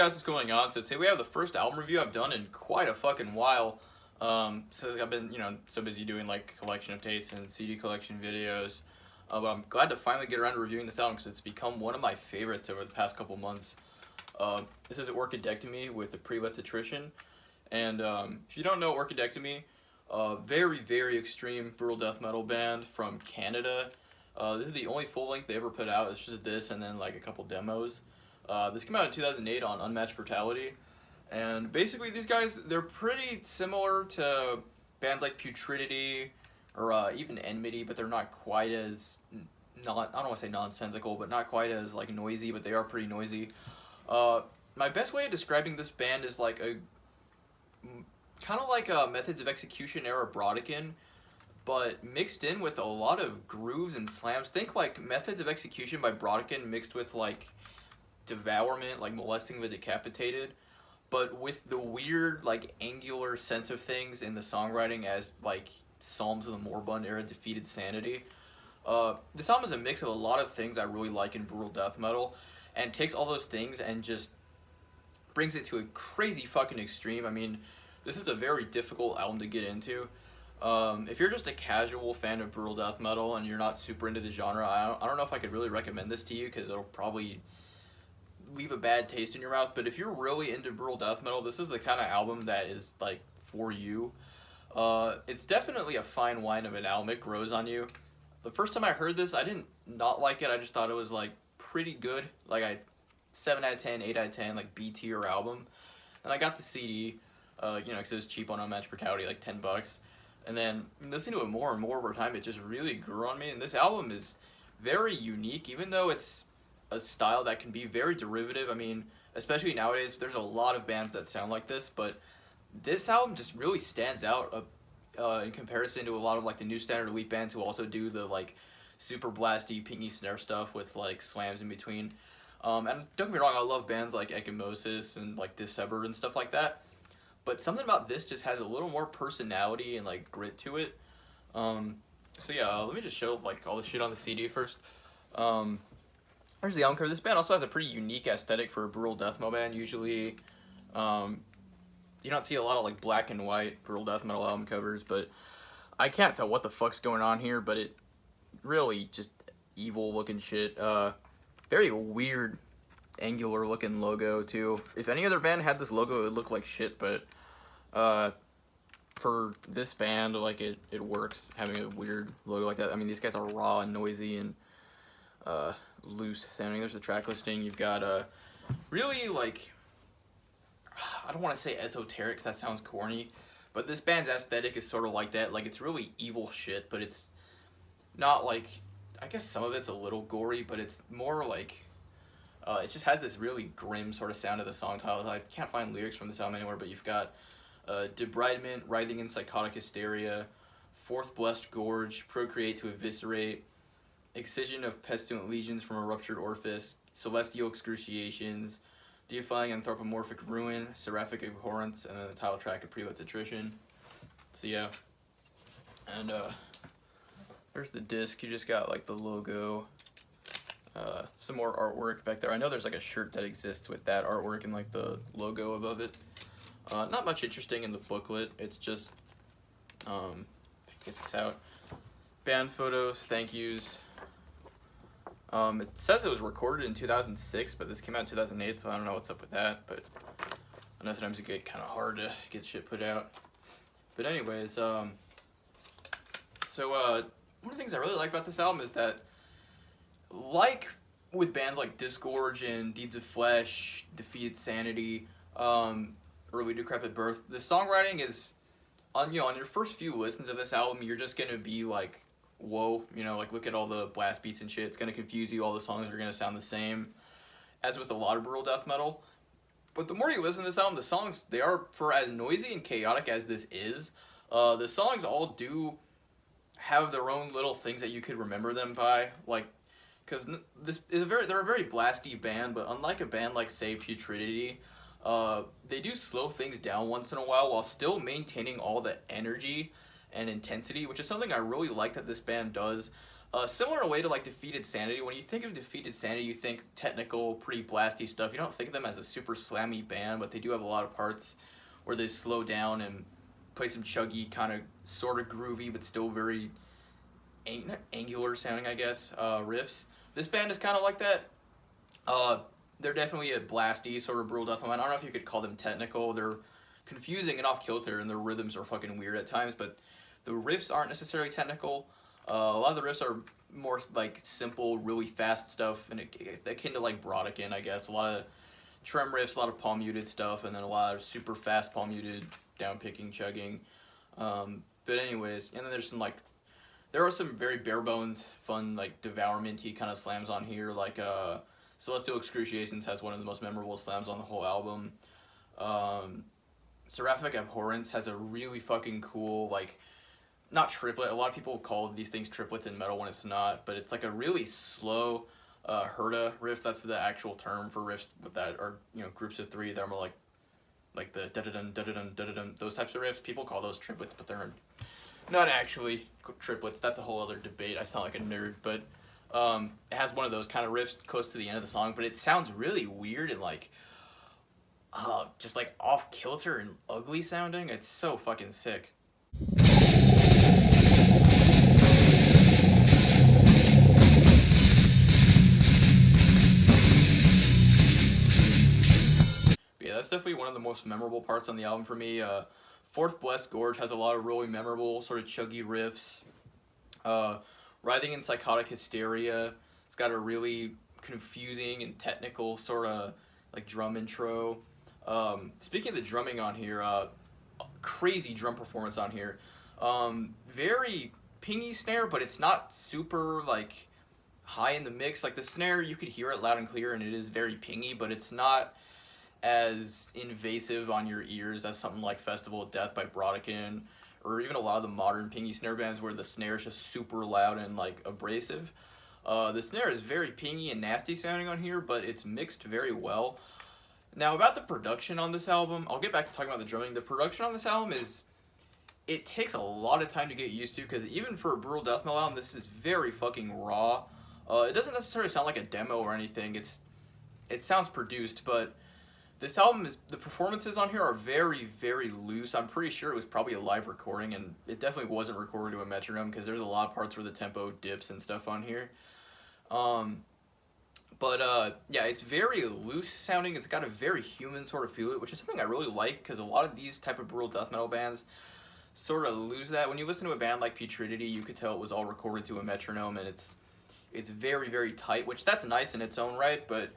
guys, what's going on? So today we have the first album review I've done in quite a fucking while. Since I've been, so busy doing like collection of tapes and CD collection videos. But I'm glad to finally get around to reviewing this album because it's become one of my favorites over the past couple months. This is ORCHIDECTOMY with the PRELATE ATTRITION. And if you don't know ORCHIDECTOMY, very, very extreme brutal death metal band from Canada. This is the only full length they ever put out. It's just this and then like a couple demos. This came out in 2008 on Unmatched Brutality, and basically these guys, they're pretty similar to bands like Putridity or even Enmity, but they're not quite as, I don't want to say nonsensical, but not quite as like noisy, but they are pretty noisy. My best way of describing this band is like a, kind of like a Methods of Execution era Brodekin, but mixed in with a lot of grooves and slams. Think like Methods of Execution by Brodekin mixed with like Devourment, like Molesting the Decapitated, but with the weird like angular sense of things in the songwriting as like Psalms of the Moribund era Defeated Sanity. This album is a mix of a lot of things I really like in brutal death metal, and takes all those things and just brings it to a crazy fucking extreme. I mean, this is a very difficult album to get into. If you're just a casual fan of brutal death metal and you're not super into the genre, I don't know if I could really recommend this to you because it'll probably leave a bad taste in your mouth. But if you're really into brutal death metal, this is the kind of album that is like for you. It's definitely a fine wine of an album. It grows on you. The first time I heard this, I didn't not like it. I just thought it was like pretty good. Like 7 out of 10, 8 out of 10, like B tier album. And I got the CD, because it was cheap on Unmatched Brutality, like $10. And then listening to it more and more over time, it just really grew on me. And this album is very unique, even though it's a style that can be very derivative. I mean, especially nowadays, there's a lot of bands that sound like this, but this album just really stands out in comparison to a lot of like the new standard elite bands who also do the like super blasty pinky snare stuff with like slams in between. And don't get me wrong, I love bands like Ecchymosis and like Dissevered and stuff like that, but something about this just has a little more personality and like grit to it. So yeah, let me just show like all the shit on the CD first. There's the album cover. This band also has a pretty unique aesthetic for a brutal death metal band. Usually, you don't see a lot of like black and white brutal death metal album covers, but I can't tell what the fuck's going on here, but it really just evil looking shit. Very weird angular looking logo too. If any other band had this logo, it would look like shit, but for this band, like it works having a weird logo like that. I mean, these guys are raw and noisy and loose sounding. There's the track listing. You've got really like, I don't want to say esoteric because that sounds corny, but this band's aesthetic is sort of like that. Like, it's really evil shit, but it's not like, I guess some of it's a little gory, but it's more like it just has this really grim sort of sound of the song title. I can't find lyrics from this album anywhere, but you've got Debridement, Writhing in Psychotic Hysteria, Fourth Blessed Gorge, Procreate to Eviscerate, Excision of Pestilent Legions from a Ruptured Orifice, Celestial Excruciations, Deifying Anthropomorphic Ruin, Seraphic Abhorrence, and then the title track of PRELATE ATTRITION. So yeah, and there's the disc. You just got like the logo, some more artwork back there. I know there's like a shirt that exists with that artwork and like the logo above it. Not much interesting in the booklet. It's just, get this out. Band photos, thank yous. It says it was recorded in 2006, but this came out in 2008, so I don't know what's up with that, but I know sometimes it get kind of hard to get shit put out. But anyways, one of the things I really like about this album is that, like with bands like Disgorge and Deeds of Flesh, Defeated Sanity, Early Decrepit Birth, the songwriting is, on your first few listens of this album, you're just gonna be like, whoa, like look at all the blast beats and shit. It's gonna confuse you. All the songs are gonna sound the same, as with a lot of brutal death metal. But the more you listen to this album, the songs, they are, for as noisy and chaotic as this is, the songs all do have their own little things that you could remember them by, like, because this is they're a very blasty band, but unlike a band like, say, Putridity, they do slow things down once in a while still maintaining all the energy and intensity, which is something I really like that this band does. Similar in a way to like Defeated Sanity. When you think of Defeated Sanity, you think technical, pretty blasty stuff. You don't think of them as a super slammy band, but they do have a lot of parts where they slow down and play some chuggy, kind of sort of groovy, but still very angular sounding, I guess, riffs. This band is kind of like that. They're definitely a blasty sort of brutal death metal. I don't know if you could call them technical. They're confusing and off kilter, and their rhythms are fucking weird at times, but the riffs aren't necessarily technical. A lot of the riffs are more like simple, really fast stuff, and akin to like Brodekin, I guess. A lot of trem riffs, a lot of palm muted stuff, and then a lot of super fast palm muted down picking, chugging. But anyways, and then there's some like, there are some very bare bones, fun like Devourment-y kind of slams on here. Like Celestial Excruciations has one of the most memorable slams on the whole album. Seraphic Abhorrence has a really fucking cool like, not triplet. A lot of people call these things triplets in metal when it's not, but it's like a really slow Herta riff. That's the actual term for riffs with that, or you know, groups of three that are more like the da-da-dun, da-da-dun, da-da-dun, those types of riffs. People call those triplets, but they're not actually triplets. That's a whole other debate. I sound like a nerd, but it has one of those kind of riffs close to the end of the song, but it sounds really weird and like just like off kilter and ugly sounding. It's so fucking sick. Yeah, that's definitely one of the most memorable parts on the album for me. Fourth Blessed Gorge has a lot of really memorable sort of chuggy riffs. Writhing in Psychotic Hysteria, it's got a really confusing and technical sort of like drum intro. Speaking of the drumming on here, crazy drum performance on here. Very pingy snare, but it's not super like high in the mix. Like the snare, you could hear it loud and clear, and it is very pingy, but it's not as invasive on your ears as something like Festival of Death by Brodekin, or even a lot of the modern pingy snare bands where the snare is just super loud and like abrasive. The snare is very pingy and nasty sounding on here, but it's mixed very well. Now about the production on this album, I'll get back to talking about the drumming. The production on this album it takes a lot of time to get used to, because even for a brutal death metal album, this is very fucking raw. It doesn't necessarily sound like a demo or anything. It sounds produced, but this album the performances on here are very, very loose. I'm pretty sure it was probably a live recording, and it definitely wasn't recorded to a metronome, because there's a lot of parts where the tempo dips and stuff on here. Yeah, it's very loose sounding. It's got a very human sort of feel to it, which is something I really like, because a lot of these type of brutal death metal bands sort of lose that. When you listen to a band like Putridity, you could tell it was all recorded to a metronome, and it's very, very tight, which that's nice in its own right, but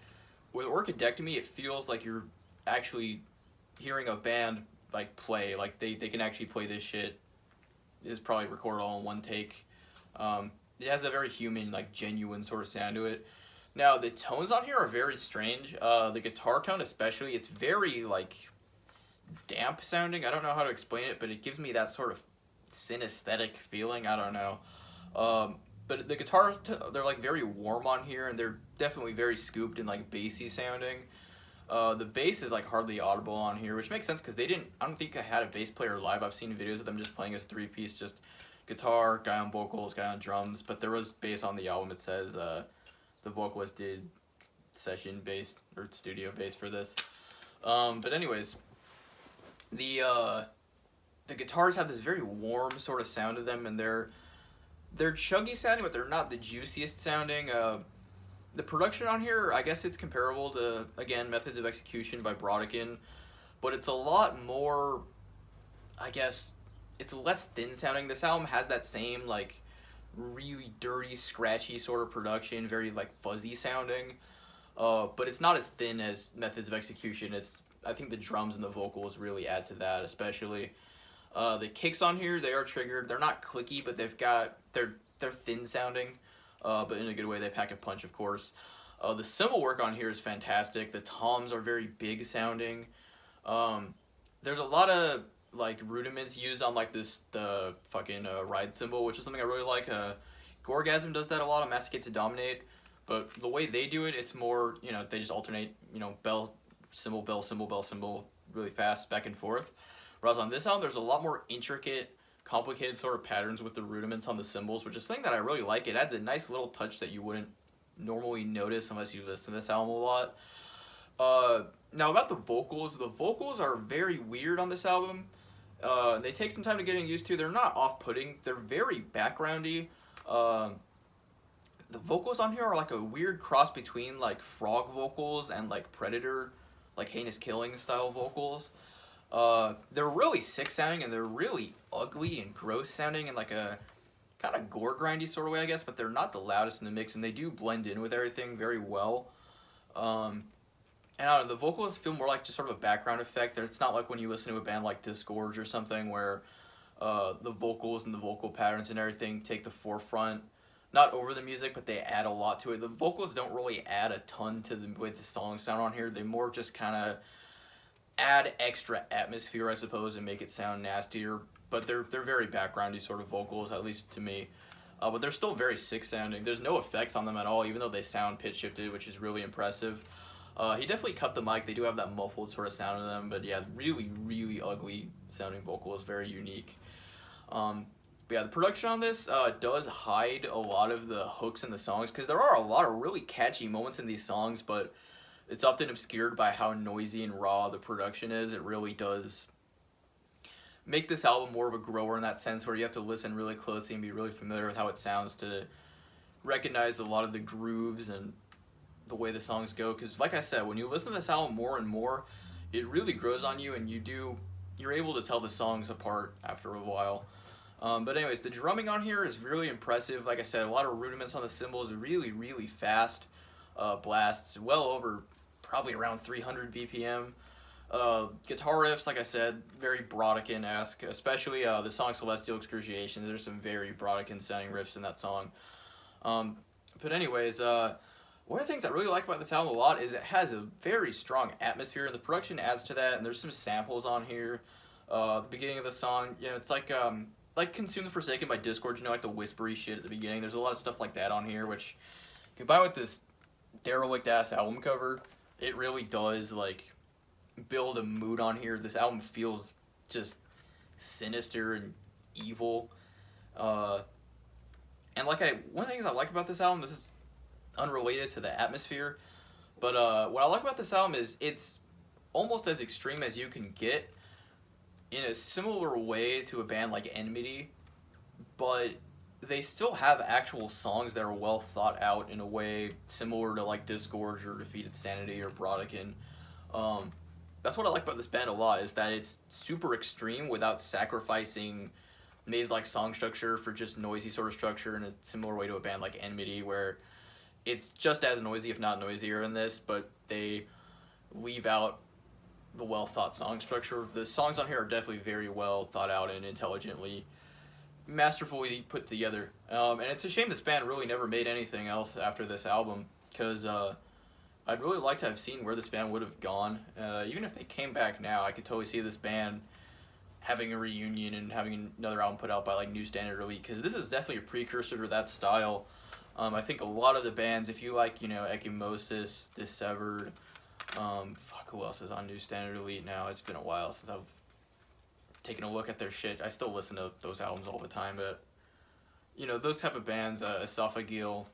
with Orchidectomy, it feels like you're actually hearing a band like play. Like they can actually play this shit. It's probably recorded all in one take. It has a very human, like genuine sort of sound to it. Now the tones on here are very strange. The guitar tone especially, it's very like damp sounding. I don't know how to explain it, but it gives me that sort of synesthetic feeling. I don't know. But the guitars, they're like very warm on here, and they're definitely very scooped and like bassy sounding. The bass is like hardly audible on here, which makes sense because I don't think I had a bass player live. I've seen videos of them just playing as 3-piece, just guitar, guy on vocals, guy on drums, but there was bass on the album. It says the vocalist did session bass or studio bass for this. But anyways, the guitars have this very warm sort of sound to them, and they're chuggy sounding, but they're not the juiciest sounding. The production on here, I guess it's comparable to, again, Methods of Execution by Brodekin, but it's a lot more, I guess, it's less thin sounding. This album has that same, like, really dirty, scratchy sort of production, very, like, fuzzy sounding, but it's not as thin as Methods of Execution. I think the drums and the vocals really add to that, especially. The kicks on here, they are triggered. They're not clicky, but they're thin sounding, but in a good way. They pack a punch, of course. The cymbal work on here is fantastic. The toms are very big sounding. There's a lot of like rudiments used on like the fucking ride cymbal, which is something I really like. Gorgasm does that a lot on Masticate to Dominate, but the way they do it, it's more, they just alternate, bell, cymbal, bell, cymbal, bell, cymbal, really fast back and forth. Whereas on this album, there's a lot more intricate complicated sort of patterns with the rudiments on the cymbals, which is something that I really like. It adds a nice little touch that you wouldn't normally notice unless you listen to this album a lot. Now about the vocals are very weird on this album. They take some time to getting used to. They're not off-putting. They're very backgroundy. The vocals on here are like a weird cross between like frog vocals and like Predator, like Heinous Killing style vocals. They're really sick sounding, and they're really ugly and gross sounding in like a kind of gore grindy sort of way, I guess, but they're not the loudest in the mix, and they do blend in with everything very well. And I don't know, the vocals feel more like just sort of a background effect. It's not like when you listen to a band like Disgorge or something where the vocals and the vocal patterns and everything take the forefront. Not over the music, but they add a lot to it. The vocals don't really add a ton to the way the songs sound on here. They more just kind of add extra atmosphere, I suppose, and make it sound nastier. But they're very backgroundy sort of vocals, at least to me. But they're still very sick sounding. There's no effects on them at all, even though they sound pitch shifted, which is really impressive. He definitely cut the mic. They do have that muffled sort of sound to them, but yeah, really, really ugly sounding vocals, very unique. But yeah, the production on this does hide a lot of the hooks in the songs, because there are a lot of really catchy moments in these songs, but it's often obscured by how noisy and raw the production is. It really does make this album more of a grower in that sense, where you have to listen really closely and be really familiar with how it sounds to recognize a lot of the grooves and the way the songs go. Because like I said, when you listen to this album more and more, it really grows on you, and you're able to tell the songs apart after a while. But anyways, the drumming on here is really impressive. Like I said, a lot of rudiments on the cymbals, really, really fast blasts, well over probably around 300 BPM. Guitar riffs, like I said, very Brodekin-esque, especially the song Celestial Excruciation. There's some very Brodekin sounding riffs in that song. But anyways, one of the things I really like about this album a lot is it has a very strong atmosphere, and the production adds to that, and there's some samples on here. The beginning of the song, you know, it's like Consume the Forsaken by Discord, you know, like the whispery shit at the beginning. There's a lot of stuff like that on here, which, combined with this derelict-ass album cover, it really does, like, build a mood on here. This album feels just sinister and evil. And, like, one of the things I like about this album, this is unrelated to the atmosphere, but what I like about this album is it's almost as extreme as you can get, in a similar way to a band like Enmity, but they still have actual songs that are well thought out in a way similar to like Disgorge or Defeated Sanity or Brodekin. That's what I like about this band a lot, is that it's super extreme without sacrificing maze-like song structure for just noisy sort of structure, in a similar way to a band like Enmity, where it's just as noisy, if not noisier in this, but they leave out the well-thought song structure. The songs on here are definitely very well thought out and intelligently, masterfully put together. And it's a shame this band really never made anything else after this album, because I'd really like to have seen where this band would have gone. Even if they came back now, I could totally see this band having a reunion and having another album put out by like New Standard Elite, because this is definitely a precursor to that style. I think a lot of the bands, if you like, you know, Ecchymosis, Dissevered, who else is on New Standard Elite now? It's been a while since I've taken a look at their shit. I still listen to those albums all the time, but, you know, those type of bands, Esophageal,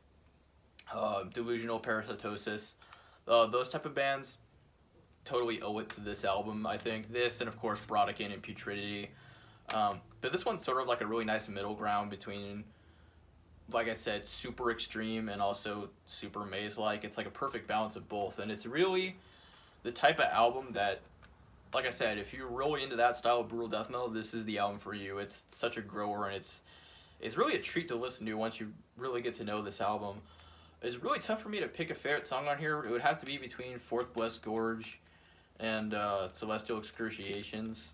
Delusional Parasitosis, those type of bands totally owe it to this album, I think. This, and of course, Brodekin and Putridity. But this one's sort of like a really nice middle ground between, like I said, super extreme and also super maze-like. It's like a perfect balance of both, and it's really the type of album that, like I said, if you're really into that style of brutal death metal, this is the album for you. It's such a grower, and it's really a treat to listen to once you really get to know this album. It's really tough for me to pick a favorite song on here. It would have to be between Fourth Blessed Gorge and Celestial Excruciations.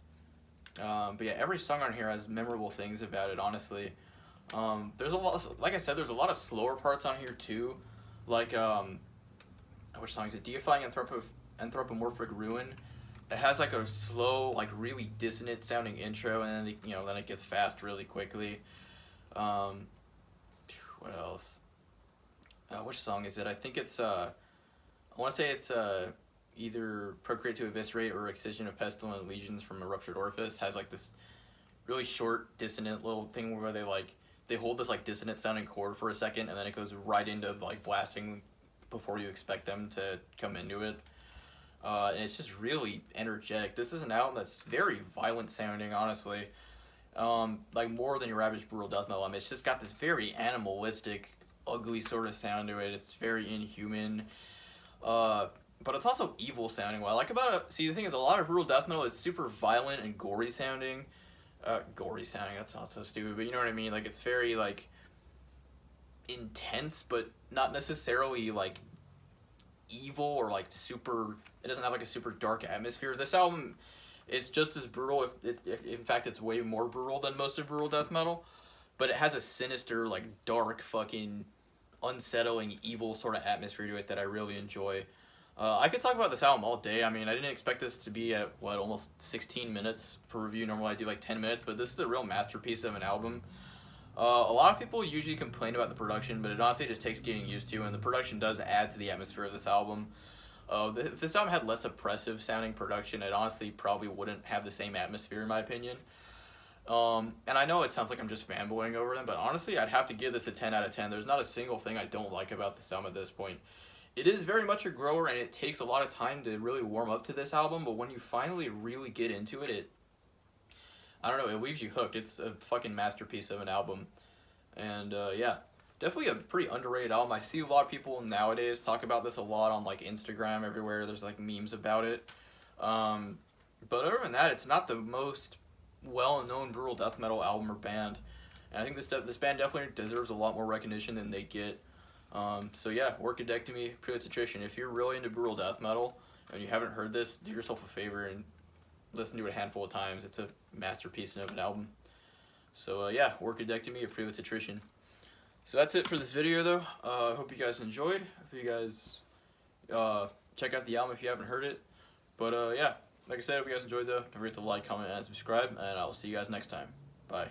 But yeah, every song on here has memorable things about it, honestly. There's a lot, like I said, there's a lot of slower parts on here too, like which song is it? Deifying Anthropomorphic Ruin. It has like a slow, like really dissonant sounding intro, and then then it gets fast really quickly. What else? Which song is it? I think it's I want to say it's either Procreate to Eviscerate or Excision of Pestilent Legions from a Ruptured Orifice. Has like this really short dissonant little thing where they hold this like dissonant sounding chord for a second, and then it goes right into like blasting before you expect them to come into it. And it's just really energetic. This is an album that's very violent sounding, honestly. Like more than your average brutal death metal album. It's just got this very animalistic, ugly sort of sound to it. It's very inhuman. But it's also evil sounding. What I like about it, see, the thing is, a lot of brutal death metal, it's super violent and gory sounding. That sounds so stupid, but you know what I mean? Like, it's very, like, intense, but not necessarily, like, evil or, like, super, it doesn't have, like, a super dark atmosphere. This album, it's just as brutal, in fact, it's way more brutal than most of brutal death metal, but it has a sinister, like, dark, fucking, unsettling, evil sort of atmosphere to it that I really enjoy. I could talk about this album all day. I mean, I didn't expect this to be at, almost 16 minutes for review. Normally I do like 10 minutes, but this is a real masterpiece of an album. A lot of people usually complain about the production, but it honestly just takes getting used to, and the production does add to the atmosphere of this album. If this album had less oppressive sounding production, it honestly probably wouldn't have the same atmosphere, in my opinion. And I know it sounds like I'm just fanboying over them, but honestly, I'd have to give this a 10 out of 10. There's not a single thing I don't like about this album at this point. It is very much a grower, and it takes a lot of time to really warm up to this album, but when you finally really get into it, I don't know, it leaves you hooked. It's a fucking masterpiece of an album. And, yeah, definitely a pretty underrated album. I see a lot of people nowadays talk about this a lot on, like, Instagram, everywhere. There's, like, memes about it. But other than that, it's not the most well-known brutal death metal album or band. And I think this band definitely deserves a lot more recognition than they get. So yeah, ORCHIDECTOMY, PRELATE ATTRITION. If you're really into brutal death metal and you haven't heard this, do yourself a favor and listen to it a handful of times. It's a masterpiece of an album. So yeah, ORCHIDECTOMY, PRELATE ATTRITION. So that's it for this video, though. I hope you guys enjoyed. Hope you guys check out the album if you haven't heard it. But yeah, like I said, hope you guys enjoyed, though. Don't forget to like, comment, and subscribe, and I'll see you guys next time. Bye.